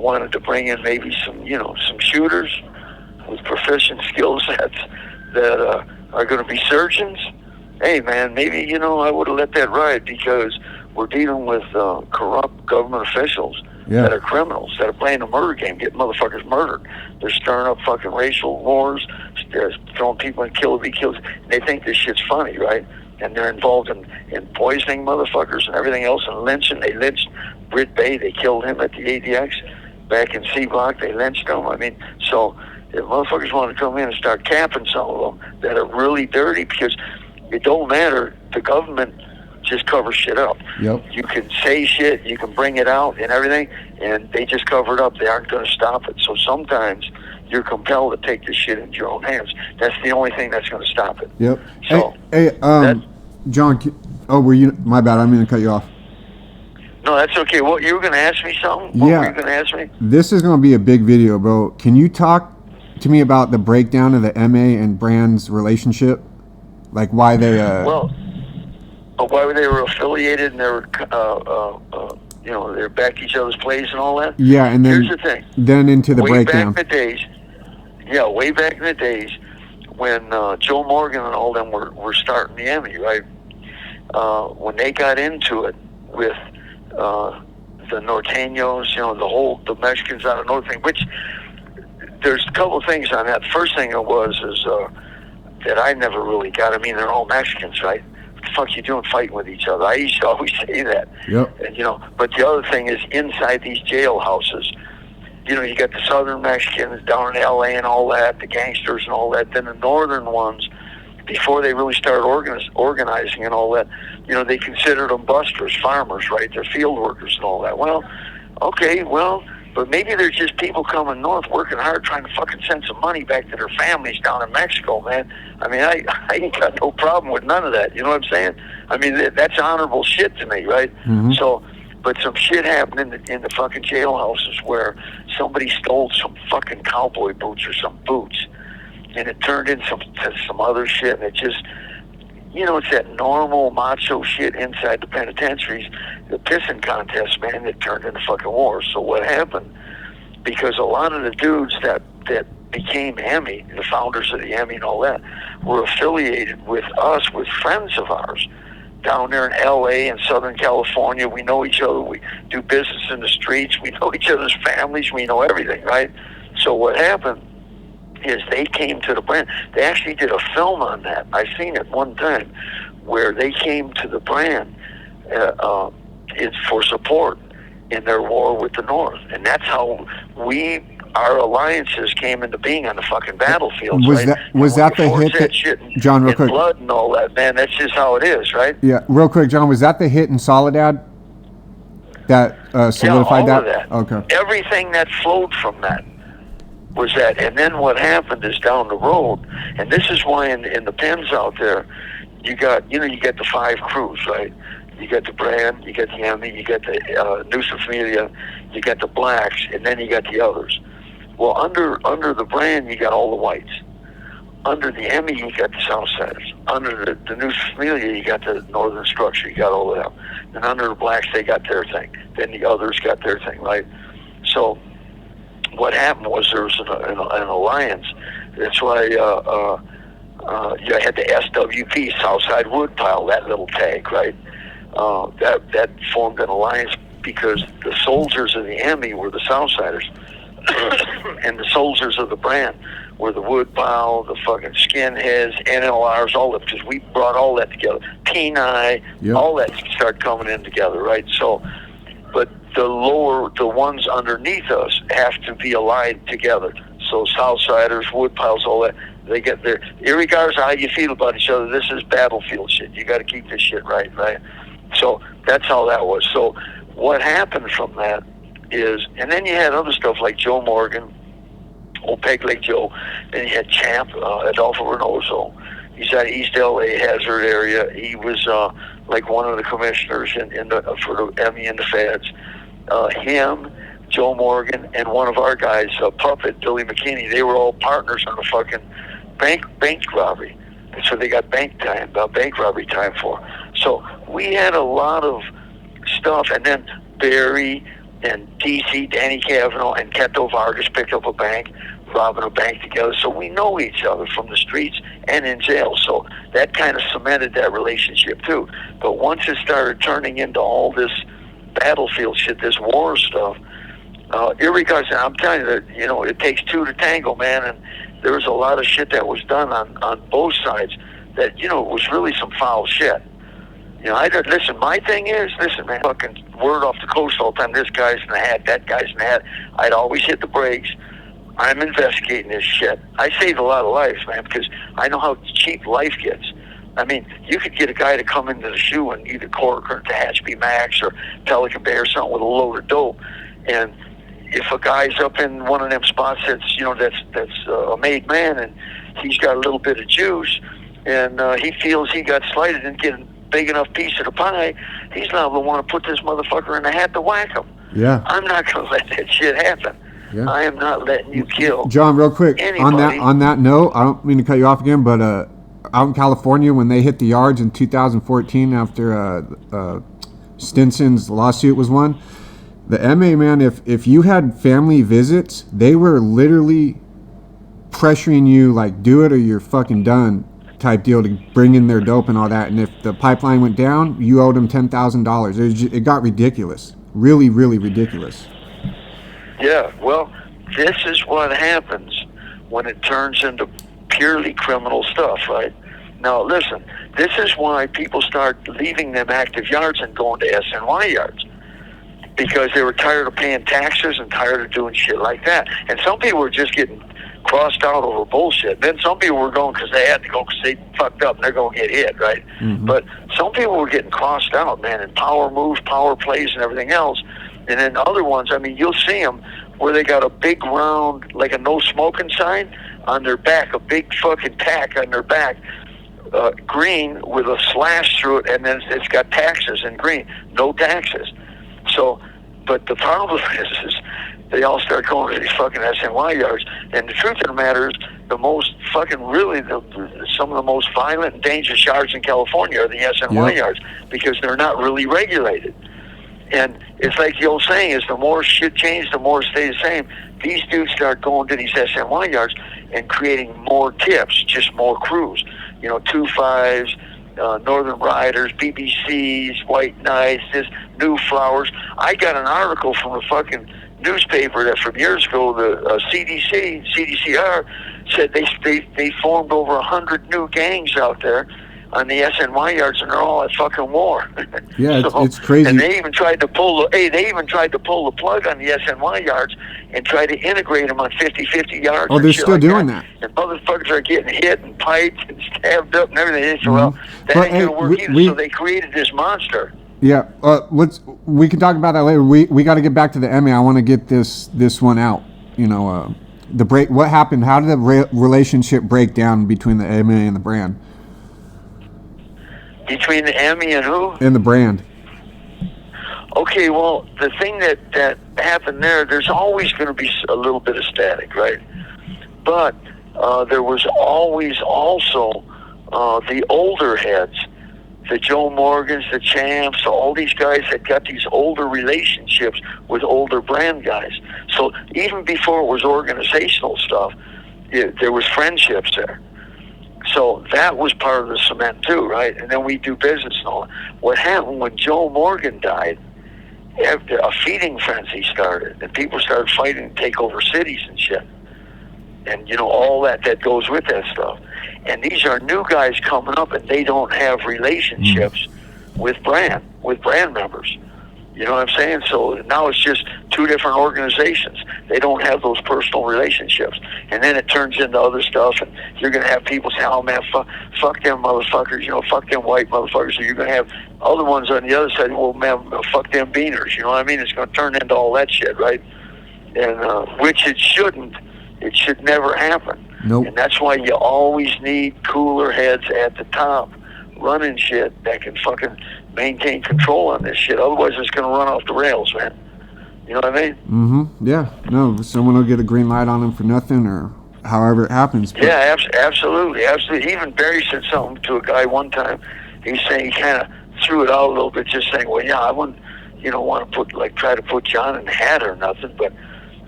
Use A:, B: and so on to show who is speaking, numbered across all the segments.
A: wanted to bring in maybe some shooters with proficient skill sets that are going to be surgeons. Hey, man, maybe, I would have let that ride, because we're dealing with corrupt government officials that are criminals, that are playing a murder game, getting motherfuckers murdered. They're stirring up fucking racial wars, they're throwing people in kill be kills. They think this shit's funny, right? And they're involved in poisoning motherfuckers and everything else, and lynching. They lynched Britt Bay. They killed him at the ADX back in C Block. They lynched him. I mean, so if motherfuckers want to come in and start capping some of them that are really dirty, because it don't matter, the government just covers shit up.
B: Yep.
A: You can say shit, you can bring it out and everything, and they just cover it up. They aren't going to stop it. So sometimes you're compelled to take this shit into your own hands. That's the only thing that's going to stop it.
B: Yep.
A: So,
B: hey, John, were you, my bad, I'm going to cut you off.
A: No, that's okay. What, you were going to ask me something? What were you going to ask me?
B: This is going to be a big video, bro. Can you talk to me about the breakdown of the MA and Brand's relationship? Like why they...
A: why they were affiliated and they were, they were back to each other's plays and all that?
B: Yeah, and then...
A: Here's the thing.
B: Then into the breakdown.
A: Way back in the days when Joe Morgan and all them were starting the Emmy, right? When they got into it with the Norteños, the Mexicans out of North thing, which there's a couple of things on that. First thing is that I never really got. I mean, they're all Mexicans, right? What the fuck you doing fighting with each other? I used to always say that.
B: Yep.
A: And, but the other thing is inside these jailhouses, you got the southern Mexicans down in L.A. and all that, the gangsters and all that. Then the northern ones, before they really started organizing and all that, they considered them busters, farmers, right? They're field workers and all that. Well, okay, but maybe they're just people coming north, working hard, trying to fucking send some money back to their families down in Mexico, man. I mean, I ain't got no problem with none of that. You know what I'm saying? I mean, that's honorable shit to me, right?
B: Mm-hmm.
A: So, but some shit happened in the fucking jailhouses where somebody stole some fucking cowboy boots or some boots, and it turned into some other shit, and it just... it's that normal macho shit inside the penitentiaries, the pissing contest, man, that turned into fucking wars. So what happened? Because a lot of the dudes that became Emmy, the founders of the Emmy and all that, were affiliated with us, with friends of ours down there in L.A. and Southern California. We know each other. We do business in the streets. We know each other's families. We know everything, right? So what happened is they came to the brand. They actually did a film on that. I've seen it one time where they came to the brand for support in their war with the North. And that's how our alliances came into being on the fucking battlefields.
B: Was that the hit that, John, real quick,
A: blood and all that, man? That's just how it is, right?
B: Yeah, real quick, John, was that the hit in Soledad that solidified
A: all
B: that?
A: Of that? Okay. Everything that flowed from that was that. And then what happened is down the road, and this is why in the pens out there, you got the 5 crews, right? You got the Brand, you got the Emmy, you got the Nusa Familia, you got the Blacks, and then you got the others. Well, under the Brand, you got all the whites. Under the Emmy, you got the Southsiders. Under the Nusa Familia, you got the Northern Structure, you got all of them. And under the Blacks, they got their thing. Then the others got their thing, right? So what happened was there was an alliance. That's why you had the SWP, Southside Woodpile, that little tag, right? That formed an alliance because the soldiers of the Emmy were the Southsiders, and the soldiers of the Brand were the Woodpile, the fucking Skinheads, NLRs, all that, because we brought all that together. Kenai, yep. All that started coming in together, right? So, but the ones underneath us have to be allied together. So Southsiders, Woodpiles, all that, they get there. Irregardless of how you feel about each other, this is battlefield shit. You got to keep this shit right? So that's how that was. So what happened from that is, and then you had other stuff like Joe Morgan, Old Peg Leg Joe, then you had Champ, Adolfo Reynoso. He's out of East LA, Hazard area. He was like one of the commissioners for the Emmy and the Feds. Him, Joe Morgan, and one of our guys, Puppet, Billy McKinney, they were all partners on the fucking bank robbery. And so they got bank robbery time for. So we had a lot of stuff. And then Barry, and DC, Danny Cavanaugh, and Keto Vargas picked up a bank, robbing a bank together. So we know each other from the streets and in jail. So that kind of cemented that relationship too. But once it started turning into all this battlefield shit, this war stuff, irregardless, I'm telling you that, you know, it takes two to tango, man. And there was a lot of shit that was done on both sides that, you know, was really some foul shit. You know, listen, my thing is, listen, man, fucking word off the coast all the time, this guy's in the hat, that guy's in the hat. I'd always hit the brakes. I'm investigating this shit. I saved a lot of lives, man, because I know how cheap life gets. I mean, you could get a guy to come into the shoe and either Cork or Tehachapi Max or Pelican Bay or something with a load of dope. And if a guy's up in one of them spots that's, you know, that's a made man and he's got a little bit of juice and he feels he got slighted and get a big enough piece of the pie, he's not going to want to put this motherfucker in the hat to whack him.
B: Yeah.
A: I'm not going to let that shit happen.
B: Yeah.
A: I am not letting you kill
B: John, real quick,
A: anybody.
B: on that note, I don't mean to cut you off again, but out in California, when they hit the yards in 2014 after Stinson's lawsuit was won, the MA, man, if you had family visits, they were literally pressuring you like, do it or you're fucking done type deal to bring in their dope and all that. And if the pipeline went down, you owed them $10,000. It got ridiculous. Really, really ridiculous.
A: Yeah, well, this is what happens when it turns into purely criminal stuff, right? Now, listen, this is why people start leaving them active yards and going to SNY yards, because they were tired of paying taxes and tired of doing shit like that. And some people were just getting crossed out over bullshit. Then some people were going because they had to go because they fucked up and they're going to get hit, right? Mm-hmm. But some people were getting crossed out, man, in power moves, power plays, and everything else. And then other ones, I mean, you'll see them where they got a big round, like a no smoking sign on their back, a big fucking tack on their back, green with a slash through it, and then it's got taxes in green, no taxes. So, but the problem is they all start going to these fucking SNY yards. And the truth of the matter is, the most fucking really, some of the most violent and dangerous yards in California are the SNY yards, because they're not really regulated. And it's like the old saying is, the more shit changes, the more it stays the same. These dudes start going to these SNY yards and creating more tips, just more crews. You know, 2.5s, Northern Riders, BBCs, White Knights, this New Flowers. I got an article from a fucking newspaper that from years ago, the CDCR, said they formed over 100 new gangs out there on the SNY yards, and they're all at fucking war.
B: Yeah, so, it's crazy.
A: And they even tried to pull the plug on the SNY yards and try to integrate them on 50-50 yards.
B: Oh, they're still doing that.
A: And motherfuckers are getting hit and piped and stabbed up and everything. They said, well, that ain't going to work either. So they created this monster.
B: Yeah, we can talk about that later. We got to get back to the MA. I want to get this one out. You know, the break. What happened? How did the relationship break down between the MA and the brand?
A: Between the ME and who?
B: And the brand.
A: Okay, well, the thing that happened there's always going to be a little bit of static, right? But there was always also the older heads, the Joe Morgans, the Champs, all these guys that got these older relationships with older brand guys. So even before it was organizational stuff, there was friendships there. So that was part of the cement too, right? And then we do business and all. What happened when Joe Morgan died, a feeding frenzy started, and people started fighting to take over cities and shit. And, you know, all that goes with that stuff. And these are new guys coming up, and they don't have relationships with brand members. You know what I'm saying? So now it's just two different organizations. They don't have those personal relationships. And then it turns into other stuff, and you're going to have people say, oh, man, fuck them motherfuckers, you know, fuck them white motherfuckers. So you're going to have other ones on the other side, well, man, fuck them beaners. You know what I mean? It's going to turn into all that shit, right? And which it shouldn't. It should never happen.
B: Nope.
A: And that's why you always need cooler heads at the top running shit that can fucking maintain control on this shit. Otherwise, it's going to run off the rails, man. You know what I mean?
B: Mm-hmm. Yeah. No, someone will get a green light on them for nothing, or however it happens. But
A: yeah, absolutely. Even Barry said something to a guy one time. He's saying he kind of threw it out a little bit, just saying, well, yeah, I wouldn't, want to try to put John in the hat or nothing, but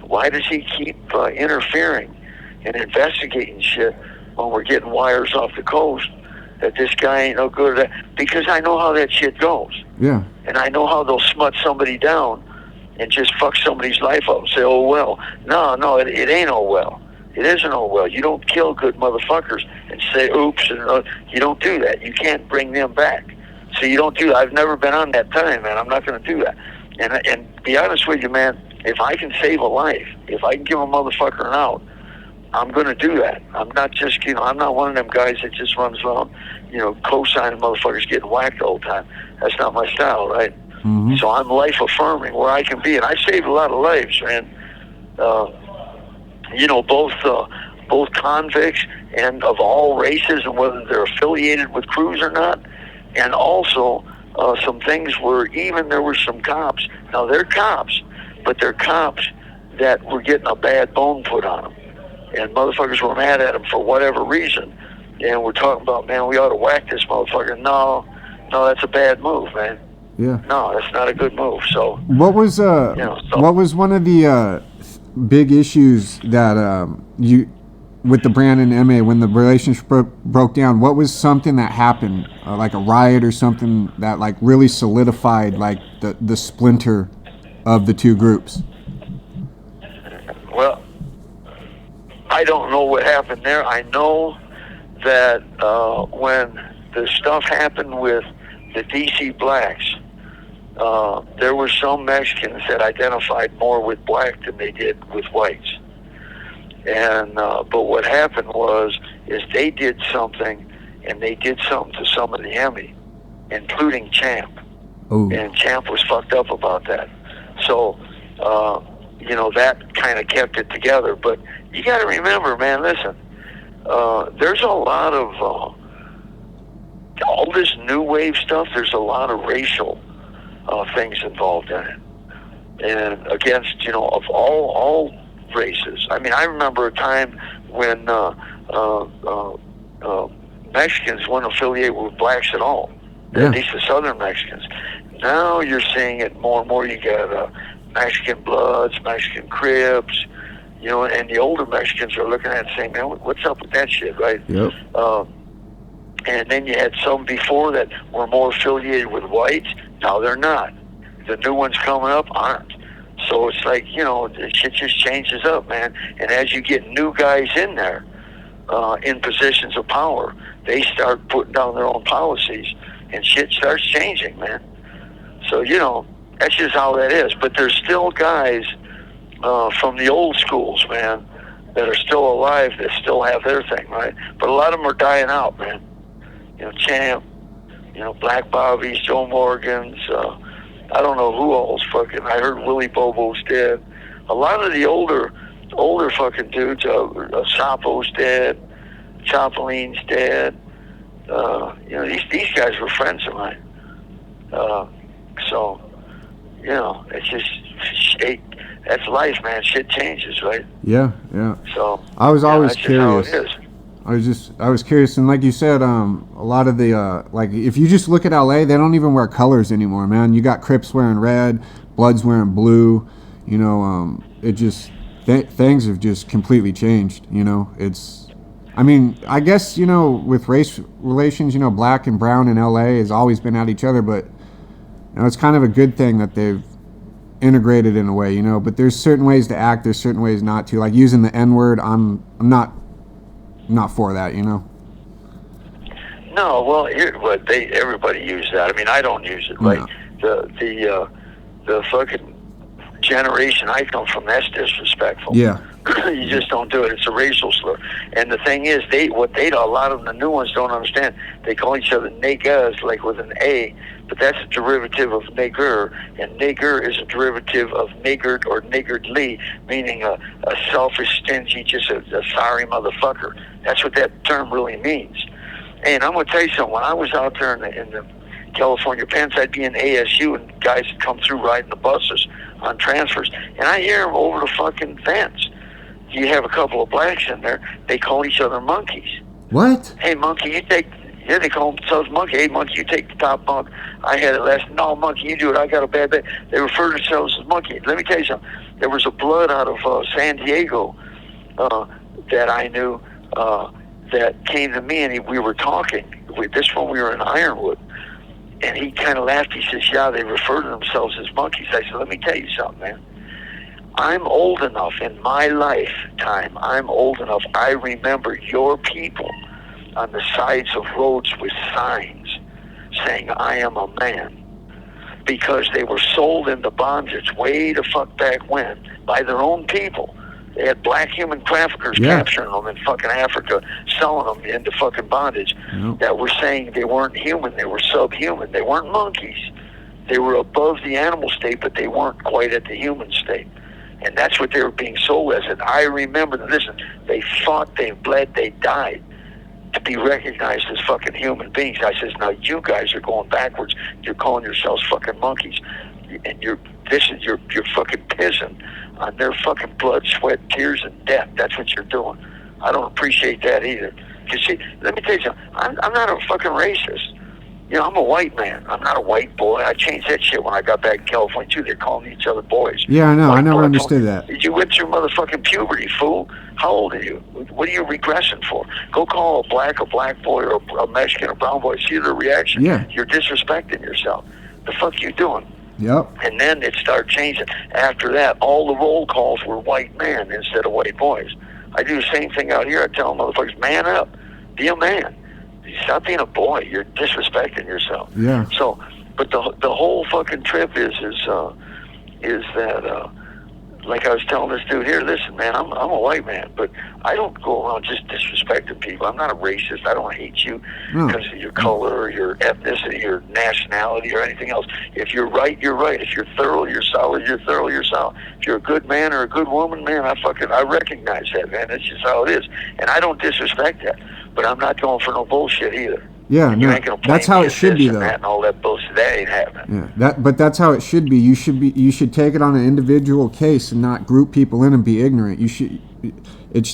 A: why does he keep interfering and investigating shit when we're getting wires off the coast that this guy ain't no good at that? Because I know how that shit goes.
B: Yeah.
A: And I know how they'll smut somebody down and just fuck somebody's life up and say, oh, well. No, it ain't oh, well. It isn't oh, well. You don't kill good motherfuckers and say, oops, and you don't do that. You can't bring them back. So you don't do that. I've never been on that time, man. I'm not going to do that. And to be honest with you, man, if I can save a life, if I can give a motherfucker an out, I'm going to do that. I'm not just, I'm not one of them guys that just runs around, co-signing motherfuckers getting whacked all the time. That's not my style, right?
B: Mm-hmm.
A: So I'm life affirming where I can be, and I saved a lot of lives, man. Both convicts and of all races, and whether they're affiliated with crews or not, and also some things where even there were some cops. Now they're cops, but they're cops that were getting a bad bone put on them, and motherfuckers were mad at them for whatever reason. And we're talking about, man, we ought to whack this motherfucker. No, that's a bad move, man.
B: Yeah.
A: No, that's not a good move. So
B: what was what was one of the big issues that you with the Brandon MA when the relationship broke down? What was something that happened, like a riot or something that like really solidified like the splinter of the two groups?
A: Well, I don't know what happened there. I know that when the stuff happened with the DC blacks, there were some Mexicans that identified more with black than they did with whites. And but what happened is they did something, and they did something to some of the Emmy, including Champ.
B: Ooh.
A: And Champ was fucked up about that. So, that kind of kept it together. But you got to remember, man, listen, there's a lot of all this new wave stuff. There's a lot of racial things involved in it, and against of all races. I mean, I remember a time when Mexicans weren't affiliated with blacks at all,
B: yeah.
A: At least the Southern Mexicans. Now you're seeing it more and more. You got Mexican Bloods, Mexican Crips, and the older Mexicans are looking at it saying, man, what's up with that shit, right?
B: Yep.
A: And then you had some before that were more affiliated with whites. Now they're not. The new ones coming up aren't. So it's like, the shit just changes up, man. And as you get new guys in there, in positions of power, they start putting down their own policies, and shit starts changing, man. So, that's just how that is. But there's still guys from the old schools, man, that are still alive, that still have their thing, right? But a lot of them are dying out, man. Champ, Black Bobby's, Joe Morgan's, I don't know who all's fucking. I heard Willie Bobo's dead. A lot of the older fucking dudes. Sapo's dead. Chopoline's dead. These guys were friends of mine. So, it's just that's life, man. Shit changes, right?
B: Yeah.
A: So
B: I was always curious.
A: Just how it is.
B: I was curious, and like you said, a lot of the like if you just look at LA, they don't even wear colors anymore, man. You got Crips wearing red, Bloods wearing blue. It just things have just completely changed. It's, I mean, I guess with race relations, black and brown in LA has always been at each other, but it's kind of a good thing that they've integrated in a way, But there's certain ways to act, there's certain ways not to. Like using the N-word, I'm not for that,
A: No, well, everybody uses that. I mean, I don't use it. Like the fucking generation I come from, that's disrespectful.
B: Yeah.
A: You just don't do it. It's a racial slur. And the thing is, a lot of the new ones don't understand. They call each other niggas, like with an A, but that's a derivative of nigger, and nigger is a derivative of niggard or niggardly, meaning a selfish, stingy, just a sorry motherfucker. That's what that term really means. And I'm going to tell you something. When I was out there in the California pens, I'd be in ASU, and guys would come through riding the buses on transfers, and I hear them over the fucking fence. You have a couple of blacks in there, they call each other monkeys.
B: What?
A: Hey, monkey, Yeah, they call themselves monkey. Hey, monkey, you take the top bunk. I had it last. No, monkey, you do it. I got a bad day. They refer to themselves as monkey. Let me tell you something. There was a blood out of San Diego that I knew that came to me, and we were talking. This one we were in Ironwood, and he kind of laughed. He says, "Yeah, they refer to themselves as monkeys." I said, "Let me tell you something, man. I'm old enough in my lifetime. I'm old enough. I remember your people on the sides of roads with signs saying, 'I am a man,' because they were sold into bondage way the fuck back when by their own people. They had black human traffickers capturing them in fucking Africa, selling them into fucking bondage, that were saying they weren't human, they were subhuman. They weren't monkeys. They were above the animal state, but they weren't quite at the human state. And that's what they were being sold as. And I remember, listen, they fought, they bled, they died to be recognized as fucking human beings. I says, now you guys are going backwards. You're calling yourselves fucking monkeys, and you're fucking pissing on their fucking blood, sweat, tears, and death. That's what you're doing. I don't appreciate that either. Cause see, let me tell you something. I'm not a fucking racist. You know, I'm a white man. I'm not a white boy. I changed that shit when I got back to California too. They're calling each other boys.
B: Yeah, I know.
A: White
B: I never
A: boy,
B: understood that.
A: You went through motherfucking puberty, fool. How old are you? What are you regressing for? Go call a black boy, or a Mexican, or brown boy. See their reaction.
B: Yeah.
A: You're disrespecting yourself. The fuck you doing?
B: Yep.
A: And then it started changing. After that, all the roll calls were white men instead of white boys. I do the same thing out here. I tell motherfuckers, man up. Be a man. Stop being a boy. You're disrespecting yourself.
B: Yeah.
A: So, but the whole fucking trip is that, like I was telling this dude here, listen, man, I'm a white man, but I don't go around just disrespecting people. I'm not a racist. I don't hate you because of your color or your ethnicity or nationality or anything else. If you're right, you're right. If you're thorough, you're solid. You're thorough, you're solid. If you're a good man or a good woman, man, I recognize that, man. That's just how it is. And I don't disrespect that, but I'm not going for no bullshit either.
B: Yeah, no, that's how it should be, though.
A: And all that bullshit, that ain't happening.
B: Yeah, but that's how it should be. You should take it on an individual case and not group people in and be ignorant. It's